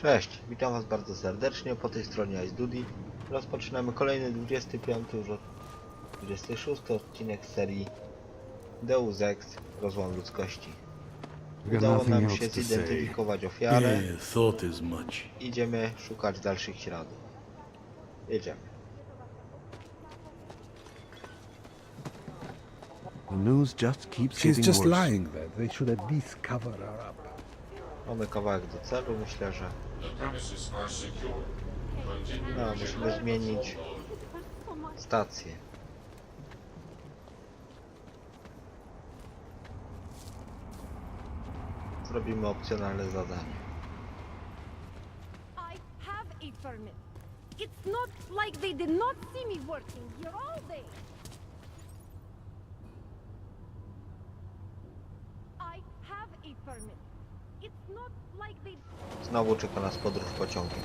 Cześć, witam was bardzo serdecznie, po tej stronie Eidos. Rozpoczynamy kolejny 25, już 26 odcinek serii Deus Ex, Rozłam Ludzkości. Udało nam się zidentyfikować ofiarę. Idziemy szukać dalszych śladów. Jedziemy. The news just keeps She's getting just worse. lying there. They should at least cover her up. Mamy kawałek do celu, myślę, że... No, musimy zmienić stację. Zrobimy opcjonalne zadanie. I have a permit. It's not like they did not see me working here all day. I have a permit. It's not like they... Znowu czeka nas podróż pociągiem.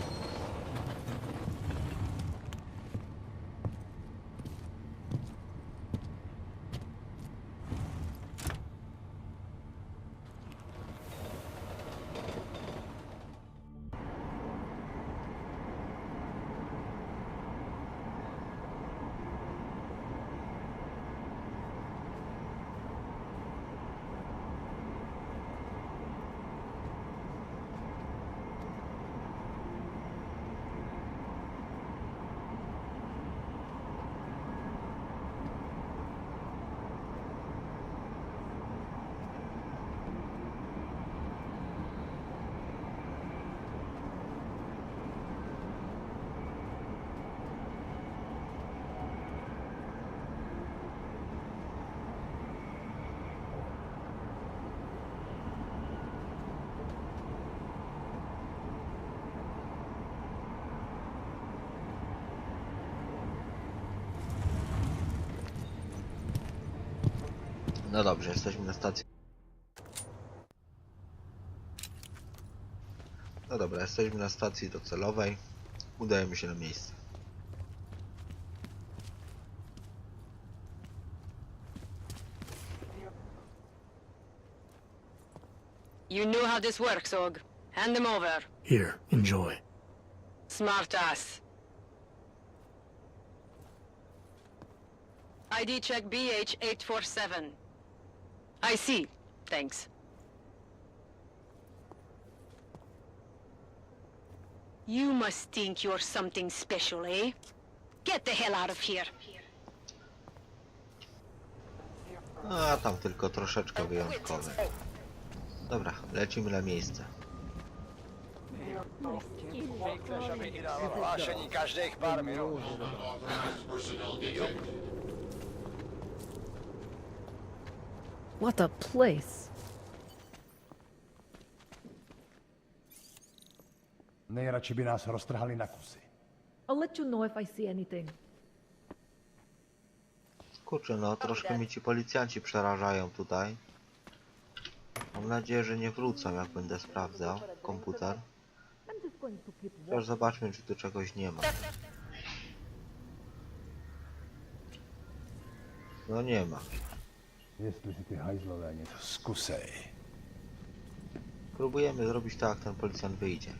No dobrze, jesteśmy na stacji. No dobra, jesteśmy na stacji docelowej. Udajemy się na miejsce. You knew how this works, Og. Hand them over. Here, enjoy. Smart ass. ID check BH847. I see. Thanks. You must think you're something special, eh? Get the hell out of here. A tam tylko troszeczkę wyjątkowe. Dobra, lecimy na miejsce. Hlášení každých pár minut. What a place. Nejradši by nás roztrhali na kusy. I'll let you know if I see anything. Kurczę, no troszkę mi ci policjanci przerażają tutaj. Mam nadzieję, że nie wrócą, jak będę sprawdzał komputer. I'm just going to keep Już zobaczmy, czy tu czegoś nie ma. No nie ma. Jestli si ty hajzlové něco zkusej. Próbujemy zrobić tak, jak ten policjant wyjdzie.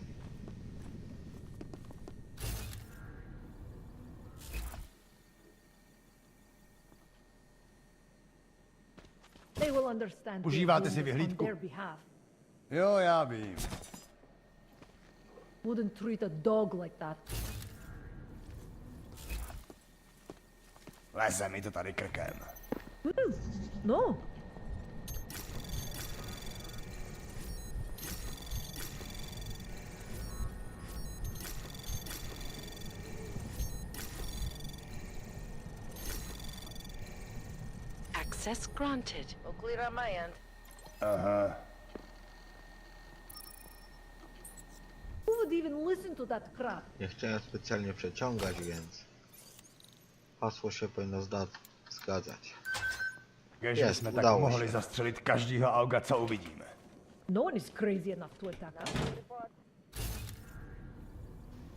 They will understand. we're Užíváte doing si this vyhlídku? on their behalf. Jo, já vím. Wouldn't treat a dog like that. Leze mi to tady krkem. No. Access granted. All clear on my end. Aha. Who would even listen to that crap? Nie chciałem specjalnie przeciągać, więc hasło się powinno zgadzać. Keďže Jest, jsme tak udało mohli się. zastřelit každýho auga, co uvidíme. No one is crazy enough to attack us.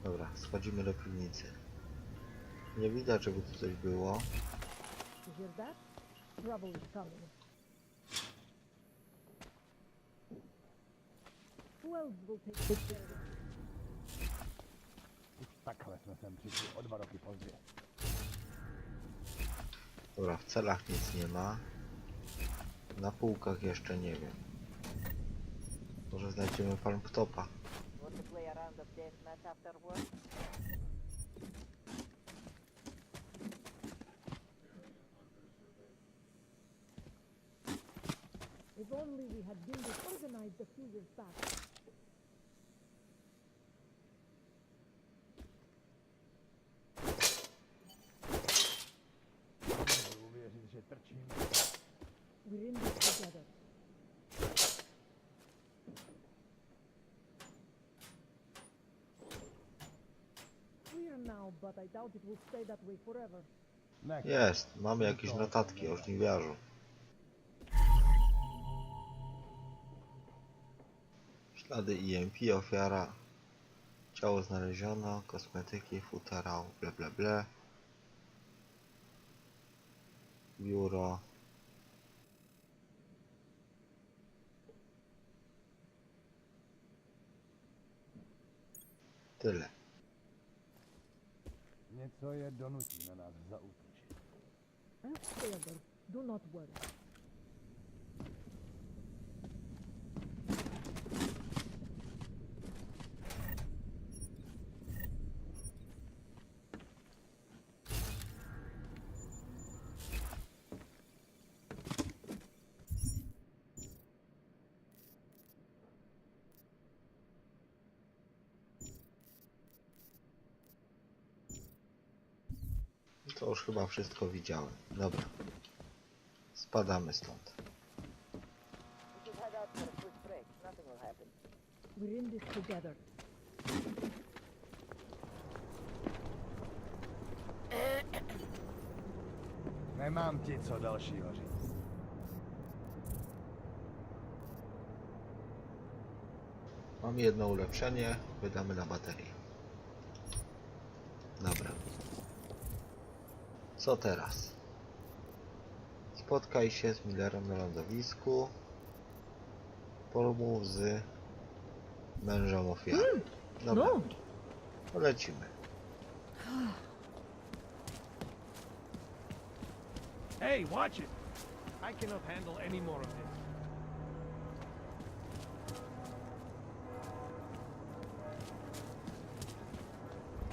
Dobra, schodzimy do piwnicy. Nie widać, żeby tu coś było. You hear that? Trouble is coming. Who else will take pictures? Takhle jsme sem přišli o 2 roky později. Dobra, w celach nic nie ma. Na półkach jeszcze nie wiem. Może znajdziemy palmtopa. Want to play a round of deathmatch after work? If only we had been disorganized a few years back. Nemůžu uvěřit, že trčím. We're in this together. We are now, but I doubt it will stay that way forever. Ne, Jest, mamy jakieś notatki o żniwiarzu. Ślady EMP, ofiara. Ciało znaleziono, kosmetyki, futerał, ble ble ble. Biuro. Tyle. něco je donutí na nás zaútočit. I'll stay over. Do not worry. To już chyba wszystko widziałem. Dobra. Spadamy stąd. We should head out for a quick break. Nothing will happen. We're in this together. Nemám ti co dalšího říct. Mam jedno ulepszenie, wydamy na baterię. Dobra. Co teraz? Spotkaj się z Millerem na lądowisku. Porozmów z mężem ofiary. Dobra, No! polecimy. Hey, watch it! I cannot handle any more of this.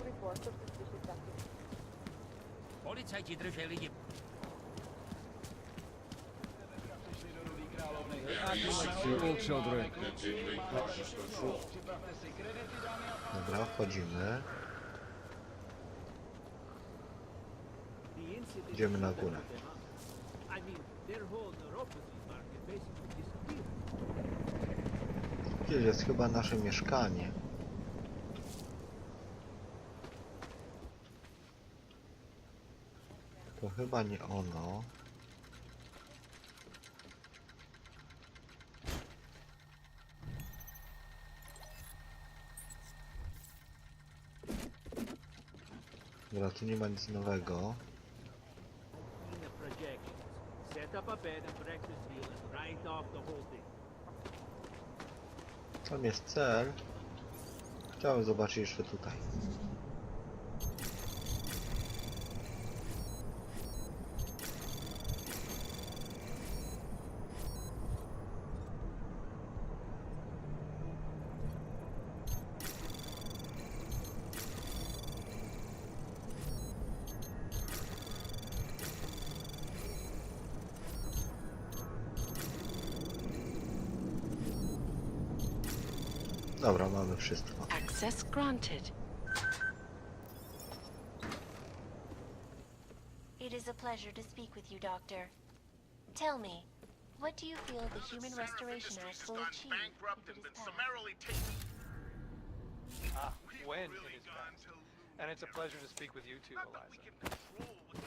Report of suspicious activity. Policajti drželi lidi. Dobra, wchodzimy. Idziemy na górę. I mean, their whole neuropathy market basically disappeared. Gdzieś jest chyba nasze mieszkanie. To chyba nie ono. Dobra, tu nie ma nic nowego. In the projections, set up a bed and breakfast meal and write off the whole thing. Tam jest cel. Chciałem zobaczyć jeszcze tutaj. Dobra, mamy wszystko. Access granted. It is a pleasure to speak with you, Doctor. Tell me, what do you feel the Human Restoration Act will achieve if it is passed? When it is passed. And it's a pleasure to speak with you too, Eliza.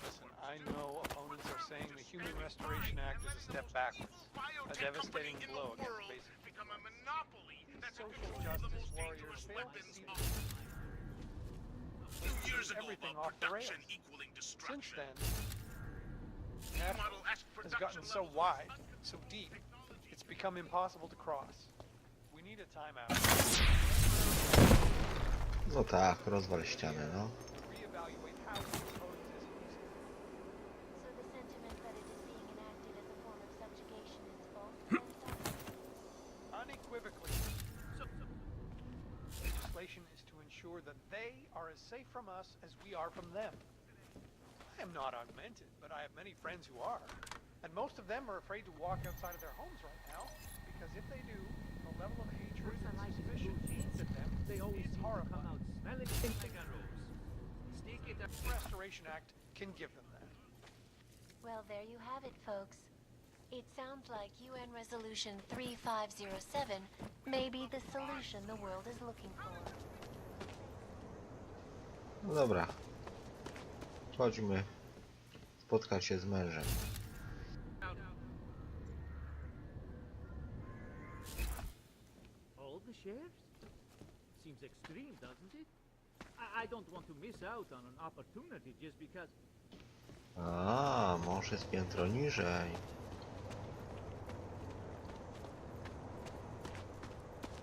Listen, I know opponents are saying the Human Restoration Act is a step backwards, a devastating blow against basic these social justice warriors fail to see everything off the rails. Since then, that has gotten so wide, so deep, it's become impossible to cross. We need a timeout. No tak, rozwal ścianę, no. reevaluate how we oppose this So the sentiment that it is being enacted as a form of subjugation is false? unequivocally. Legislation is to ensure that they are as safe from us as we are from them. I am not augmented, but I have many friends who are. And most of them are afraid to walk outside of their homes right now, because if they do, the level of hatred and suspicion aimed at them They always is seem to come horrifying. out smelling like a rose. Stick it up. The Restoration Act can give them that. Well, there you have it, folks. It sounds like UN Resolution 3507 may be the solution the world is looking for. No dobra. Chodźmy spotkać się z mężem. All the shares? Seems extreme, doesn't it? I don't want to miss out on an opportunity just because... A, mąż jest piętro niżej.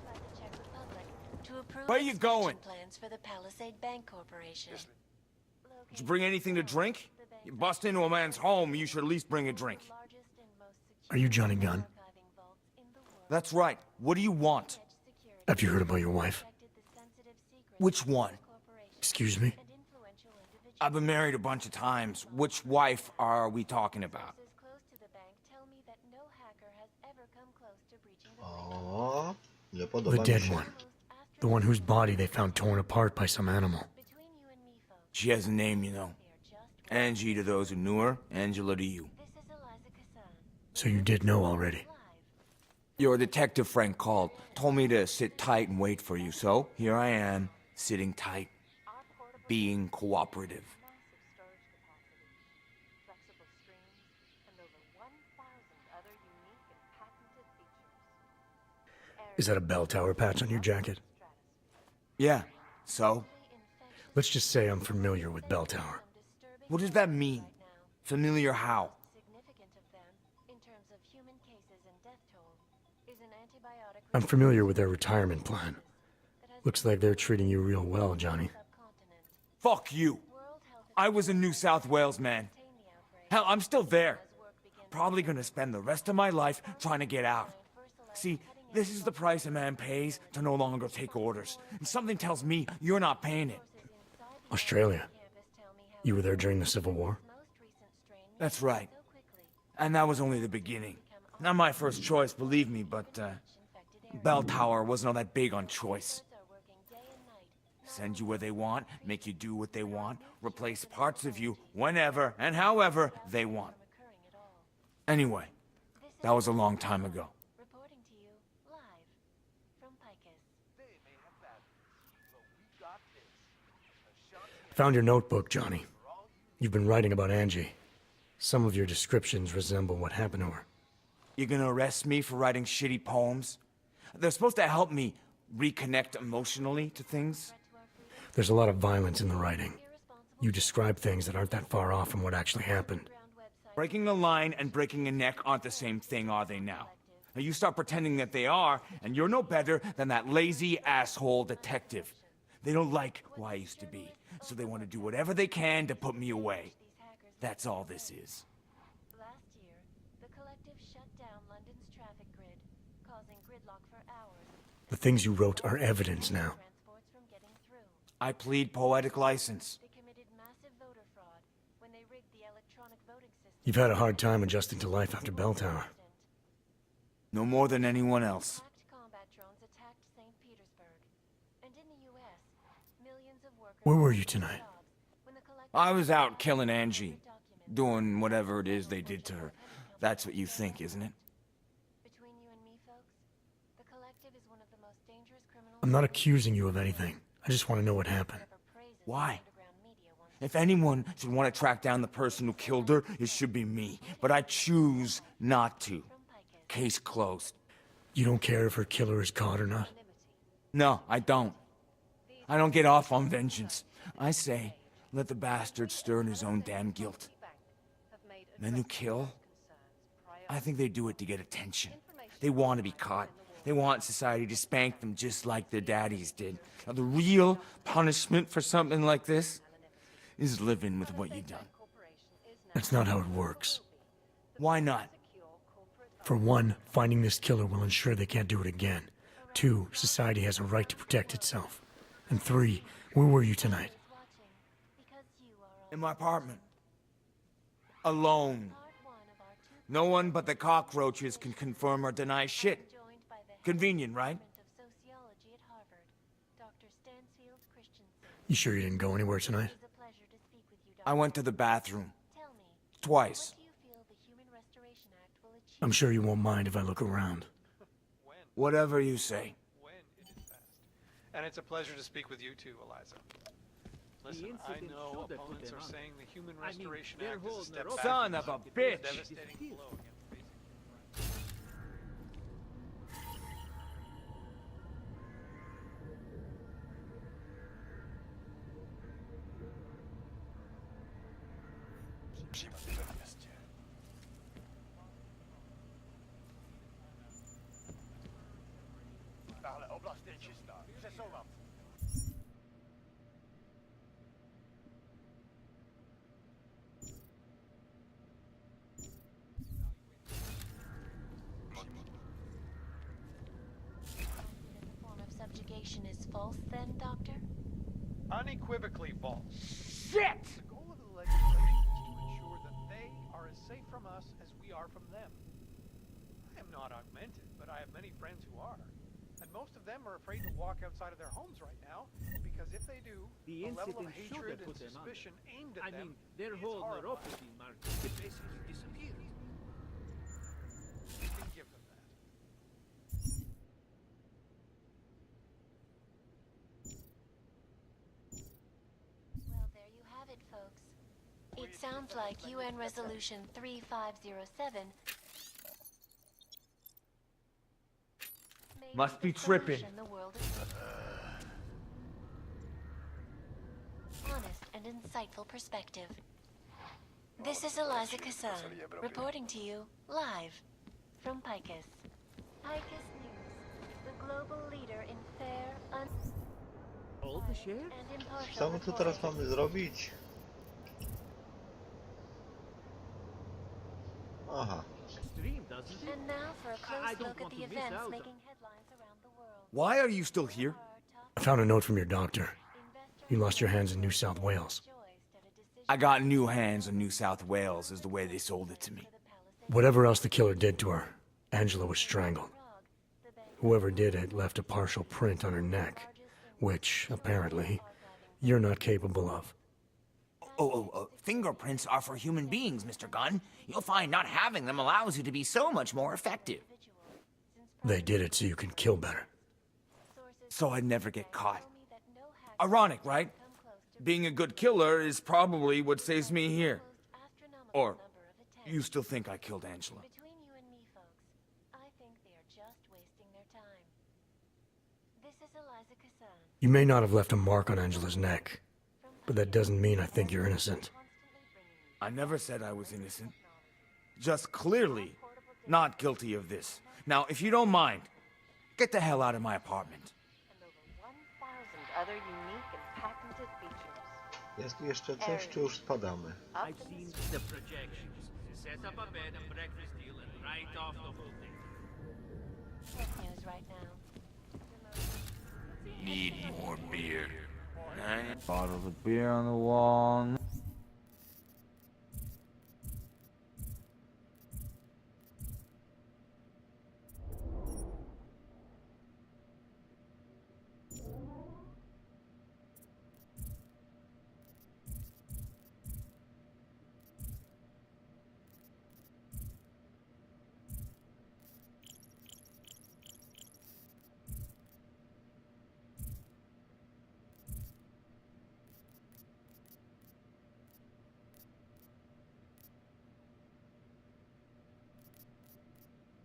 By the Czech Republic to approve Where you expansion going? plans for the Palisade Bank Corporation. Did you bring anything to drink? You bust into a man's home, you should at least bring a drink. Are you Johnny Gunn? That's right. What do you want? Have you heard about your wife? Which one? Excuse me? I've been married a bunch of times. Which wife are we talking about? O, nie The podoba mi dead się. one. The one whose body they found torn apart by some animal. She has a name, you know. Angie to those who knew her, Angela to you. So you did know already. Your detective friend called, told me to sit tight and wait for you, so here I am, sitting tight, being cooperative. Is that a bell tower patch on your jacket? Yeah, so? Let's just say I'm familiar with bell tower. What does that mean? Familiar how? I'm familiar with their retirement plan. Looks like they're treating you real well, Johnny. Fuck you. I was in New South Wales, man. Hell, I'm still there. Probably gonna spend the rest of my life trying to get out. See, this is the price a man pays to no longer take orders. And something tells me you're not paying it. Australia. You were there during the Civil War? That's right. And that was only the beginning. Not my first choice, believe me, but, Bell Tower wasn't all that big on choice. Send you where they want, make you do what they want, replace parts of you whenever and however they want. Anyway, that was a long time ago. Found your notebook, Johnny. You've been writing about Angie. Some of your descriptions resemble what happened to her. You gonna arrest me for writing shitty poems? They're supposed to help me reconnect emotionally to things. There's a lot of violence in the writing. You describe things that aren't that far off from what actually happened. Breaking a line and breaking a neck aren't the same thing, are they now? Now you start pretending that they are, and you're no better than that lazy asshole detective. They don't like who I used to be, so they want to do whatever they can to put me away. That's all this is. Last year, the collective shut down London's traffic grid, causing gridlock for hours. The things you wrote are evidence now. Transports from getting through. I plead poetic license. They committed massive voter fraud when they rigged the electronic voting system. You've had a hard time adjusting to life after Bell Tower. No more than anyone else. Hacked combat drones attacked St. Petersburg. And in the US, millions of workers Where were you tonight? when the collective I was out killing Angie. Doing whatever it is they did to her. That's what you think, isn't it? between you and me, folks, the collective is one of the most dangerous criminals I'm not accusing you of anything. I just want to know what happened. ever praises Why? the underground media once. If anyone should want to track down the person who killed her, it should be me. But I choose not to. Case closed. You don't care if her killer is caught or not? No, I don't. I don't get off on vengeance. I say, let the bastard stir in his own damn guilt. Men who kill, I think they do it to get attention. They want to be caught. They want society to spank them just like their daddies did. Now, the real punishment for something like this is living with what you've done. That's not how it works. Why not? For one, finding this killer will ensure they can't do it again. 2, society has a right to protect itself. And 3, where were you tonight? In my apartment. Alone. No one but the cockroaches can confirm or deny shit. Convenient, right? You sure you didn't go anywhere tonight? I went to the bathroom. Twice. I'm sure you won't mind if I look around. Whatever you say. When it is best. And it's a pleasure to speak with you too, Eliza. Listen, I know opponents are saying the Human Restoration Act is a step back. Son of a bitch! Devastating blow against basic rights. Is false then, Doctor? Unequivocally false. Shit! The goal of the legislation is to ensure that they are as safe from us as we are from them. I am not augmented, but I have many friends who are. And most of them are afraid to walk outside of their homes right now, because if they do, the level of hatred and suspicion aimed at them their is whole horrifying. neuropathy, marki, they basically disappeared. You can give them that. Well, there you have it, folks. It sounds like UN Resolution 3507 Must be tripping. The world is honest and insightful perspective. This is Eliza Kassan, reporting to you live from Picus. Picus News, the global leader in fair, All the shares? and impartial Co my tu teraz mamy zrobić? Aha. Stream, doesn't it? And now for a I close don't look at want the to miss events out. making headlines around the world. Why are you still here? I found a note from your doctor. You lost your hands in New South Wales. I got new hands in New South Wales, is the way they sold it to me. Whatever else the killer did to her, Angela was strangled. Whoever did it left a partial print on her neck, which, apparently, you're not capable of. Fingerprints are for human beings, Mr. Gunn. You'll find not having them allows you to be so much more effective. They did it so you can kill better. So I'd never get caught. Ironic, right? Being a good killer is probably what saves me here. Or, you still think I killed Angela? Between you and me, folks, I think they are just wasting their time. This is Eliza Kassan. You may not have left a mark on Angela's neck, but that doesn't mean I think you're innocent. I never said I was innocent. Just clearly not guilty of this. Now, if you don't mind, get the hell out of my apartment. And over 1,000 other unique and patented features. Jest tu jeszcze coś, czy już spadamy? I've seen the projections. Set up a bed and breakfast deal and write off the whole thing. Tech news right now. Need more beer. Bottles of beer on the wall.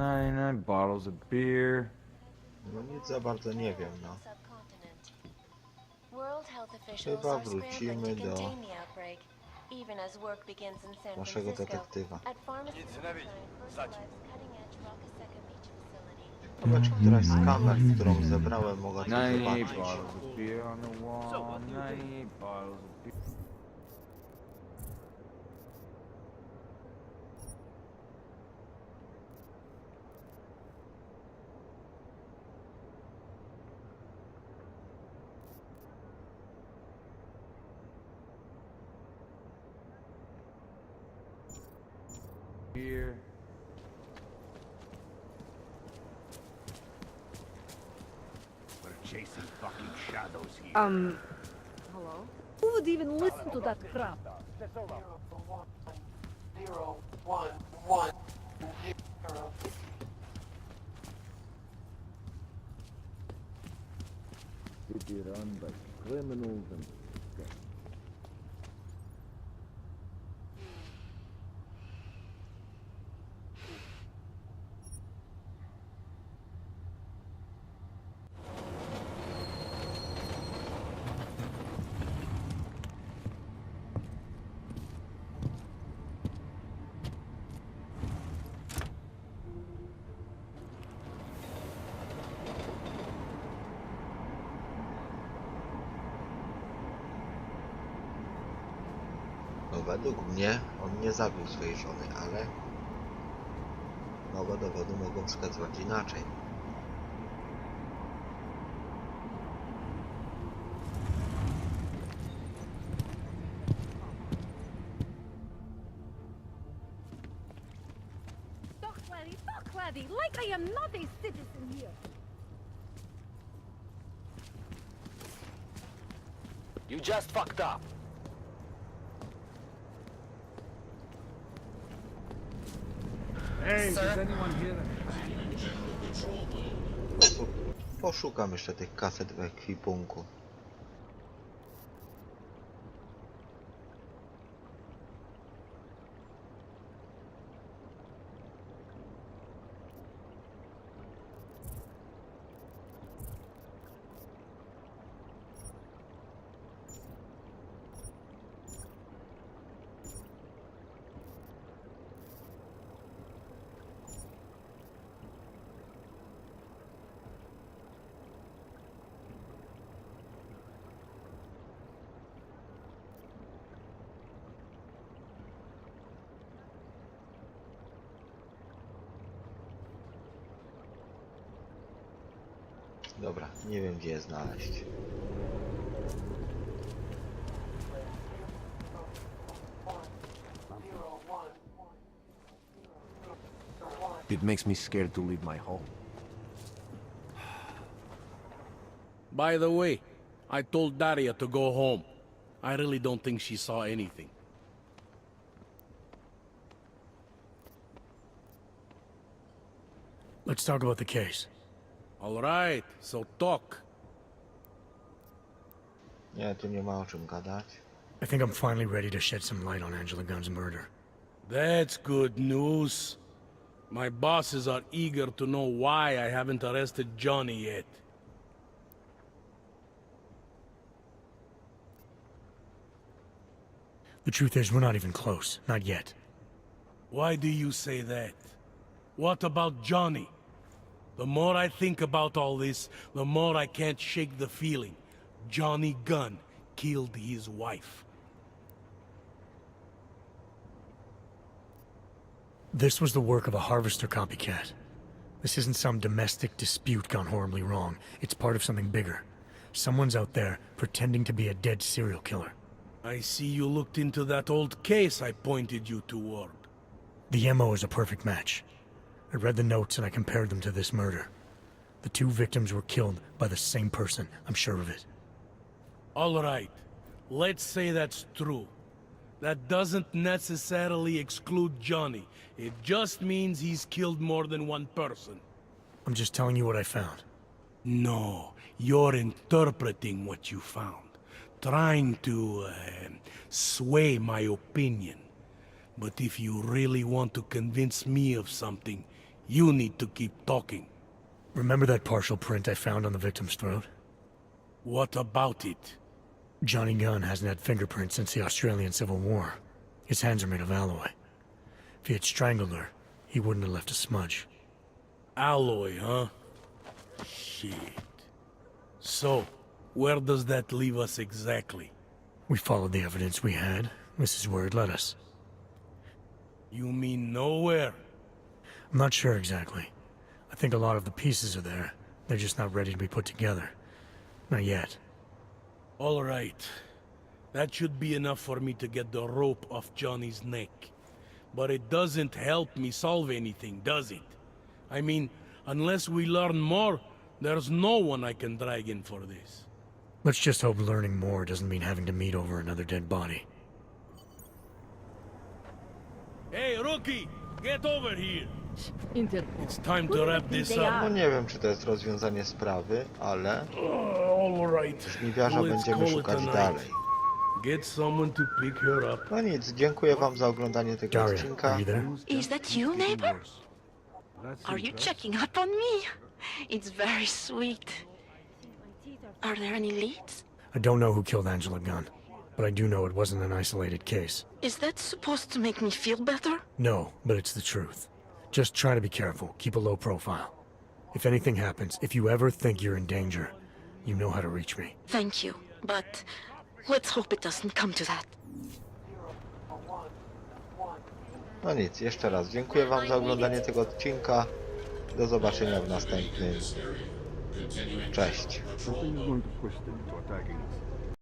Nine bottles of beer. No nic za bardzo nie wiem, no. World health officials Chyba are scrambling wrócimy to do contain the outbreak, even as work begins in San naszego Francisco detektywa. at pharmaceutical giant Herbalife cutting-edge Rockasecca Beach facility. Zobacz, któraś z kamer, którą zebrałem, mogła to zobaczyć. Here. We're chasing fucking shadows here. Hello? Who would even listen to that crap? 01110. City run by criminals and No według mnie on nie zabił swojej żony, ale nowe dowody mogą wskazywać inaczej. Talk, laddie, like I am not a citizen here. You just fucked up. Hey, does anyone hear that? Poszukam jeszcze tych kaset w ekwipunku. Dobra, nie wiem gdzie je znaleźć. It makes me scared to leave my home. By the way, I told Daria to go home. I really don't think she saw anything. Let's talk about the case. All right, so talk. Nie, tu nie ma o czym gadać. I think I'm finally ready to shed some light on Angela Gunn's murder. That's good news. My bosses are eager to know why I haven't arrested Jonny yet. The truth is, we're not even close. Not yet. Why do you say that? What about Jonny? The more I think about all this, the more I can't shake the feeling. Jonny Gunn killed his wife. This was the work of a harvester copycat. This isn't some domestic dispute gone horribly wrong. It's part of something bigger. Someone's out there pretending to be a dead serial killer. I see you looked into that old case I pointed you toward. The MO is a perfect match. I read the notes and I compared them to this murder. The two victims were killed by the same person, I'm sure of it. All right, let's say that's true. That doesn't necessarily exclude Jonny. It just means he's killed more than one person. I'm just telling you what I found. No, you're interpreting what you found. Trying to sway my opinion. But if you really want to convince me of something, you need to keep talking. Remember that partial print I found on the victim's throat? What about it? Jonny Gunn hasn't had fingerprints since the Australian Civil War. His hands are made of alloy. If he had strangled her, he wouldn't have left a smudge. Alloy, huh? Shit. So, where does that leave us exactly? We followed the evidence we had. This is where it led us. You mean nowhere? I'm not sure exactly. I think a lot of the pieces are there. They're just not ready to be put together. Not yet. All right. That should be enough for me to get the rope off Johnny's neck. But it doesn't help me solve anything, does it? I mean, unless we learn more, there's no one I can drag in for this. Let's just hope learning more doesn't mean having to meet over another dead body. Hey, rookie! Get over here! Inter. It's time to wrap this No up. nie wiem, czy to jest rozwiązanie sprawy, ale All right. żniwiarza Let's będziemy call it szukać a night. dalej. Get someone to pick her up. No nic, dziękuję wam za oglądanie tego Daria, odcinka. are you there? Is that you, neighbor? Are you checking up on me? It's very sweet. Are there any leads? I don't know who killed Angela Gunn, but I do know it wasn't an isolated case. Is that supposed to make me feel better? No, but it's the truth. Just try to be careful, keep a low profile. If anything happens, if you ever think you're in danger, you know how to reach me. Thank you, but let's hope it doesn't come to that. No nic, jeszcze raz dziękuję wam za oglądanie tego odcinka. Do zobaczenia w następnym. Cześć. Something is going to push them into attacking us.